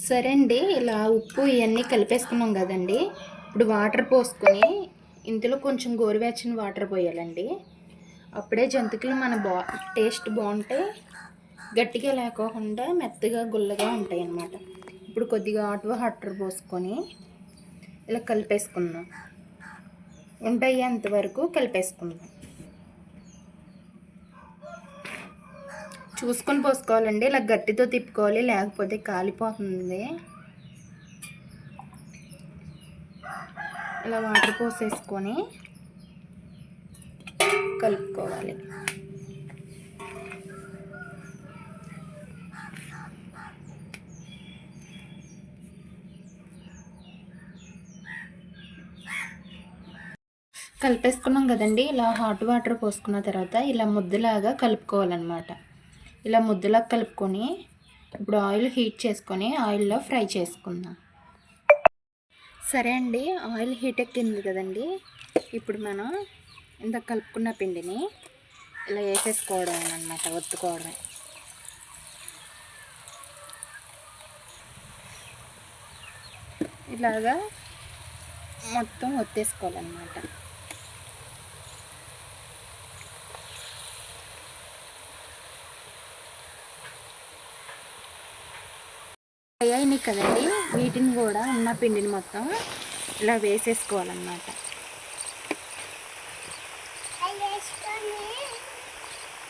సరే అండి, ఇలా ఉప్పు ఇవన్నీ కలిపేసుకున్నాం కదండి. ఇప్పుడు వాటర్ పోసుకొని ఇందులో కొంచెం గోరువెచ్చని వాటర్ పోయాలండి. అప్పుడే జంతికలు మన టేస్ట్ బాగుంటాయి, గట్టిగా లేకోకుండా మెత్తగా గుల్లగా ఉంటాయి అన్నమాట. ఇప్పుడు కొద్దిగా హాట్ వాటర్ పోసుకొని ఇలా కలిపేసుకుందాం. ఉంటాయి అంతవరకు కలిపేసుకుందాం. చూసుకొని పోసుకోవాలండి. ఇలా గట్టితో తిప్పుకోవాలి, లేకపోతే కాలిపోతుంది. ఇలా వాటర్ పోసేసుకొని కలుపుకోవాలి. కలిపేసుకున్నాం కదండి. ఇలా హాట్ వాటర్ పోసుకున్న తర్వాత ఇలా ముద్దలాగా కలుపుకోవాలన్నమాట. ఇలా ముద్దలా కలుపుకొని ఇప్పుడు ఆయిల్ హీట్ చేసుకొని ఆయిల్లో ఫ్రై చేసుకుందాం. సరే అండి, ఆయిల్ హీట్ ఎక్కింది కదండి. ఇప్పుడు మనం ఇంత కలుపుకున్న పిండిని ఇలా వేసేసుకోవడం అన్నమాట, ఒత్తుకోవడం. ఇలాగా మొత్తం ఒత్తేసుకోవాలన్నమాట. అయ్యాయి కదండి, వీటిని కూడా ఉన్న పిండిని మొత్తం ఇలా వేసేసుకోవాలన్నమాట.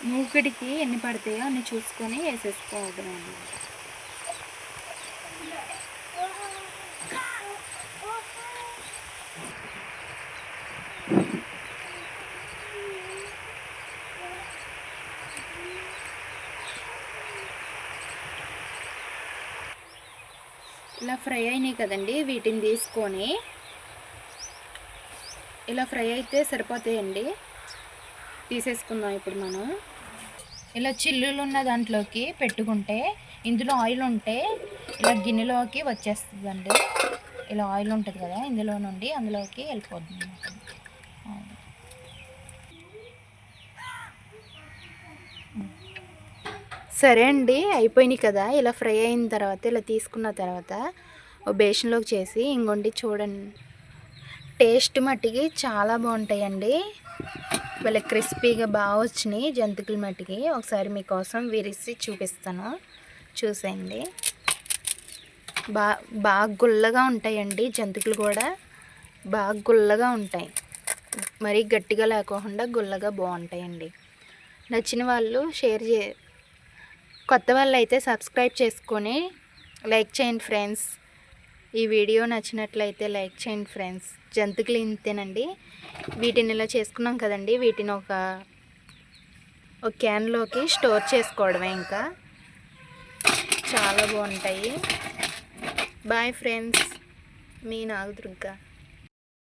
మూకిడికి ఎన్ని పడతాయో అన్ని చూసుకొని వేసేసుకోవడం అన్నమాట. ఇలా ఫ్రై అయినాయి కదండి, వీటిని తీసుకొని ఇలా ఫ్రై అయితే సరిపోతాయండి. తీసేసుకుందాం. ఇప్పుడు మనం ఇలా చిల్లులు ఉన్న దాంట్లోకి పెట్టుకుంటే ఇందులో ఆయిల్ ఉంటే ఇలా గిన్నెలోకి వచ్చేస్తుందండి. ఇలా ఆయిల్ ఉంటుంది కదా, ఇందులో నుండి అందులోకి వెళ్ళిపోతుంది. సరే అండి, అయిపోయినాయి కదా. ఇలా ఫ్రై అయిన తర్వాత ఇలా తీసుకున్న తర్వాత ఓ బేషన్లోకి చేసి ఇంకొండి చూడండి. టేస్ట్ మట్టికి చాలా బాగుంటాయండి. వాళ్ళ క్రిస్పీగా బాగా వచ్చినాయి జంతికలు మట్టికి. ఒకసారి మీకోసం విరిసి చూపిస్తాను, చూసేయండి. బాగా గుల్లగా ఉంటాయండి జంతికలు కూడా, బాగా గుల్లగా ఉంటాయి. మరీ గట్టిగా లేకుండా గుల్లగా బాగుంటాయండి. నచ్చిన వాళ్ళు షేర్ కొత్త వాళ్ళు అయితే సబ్స్క్రైబ్ చేసుకొని లైక్ చేయండి ఫ్రెండ్స్. ఈ వీడియో నచ్చినట్లయితే లైక్ చేయండి ఫ్రెండ్స్. జంతికలు ఇంతేనండి. వీటిని ఇలా చేసుకున్నాం కదండి, వీటిని ఒక క్యాన్లోకి స్టోర్ చేసుకోవడమే. ఇంకా చాలా బాగుంటాయి. బాయ్ ఫ్రెండ్స్, మీ నాగదుర్గ.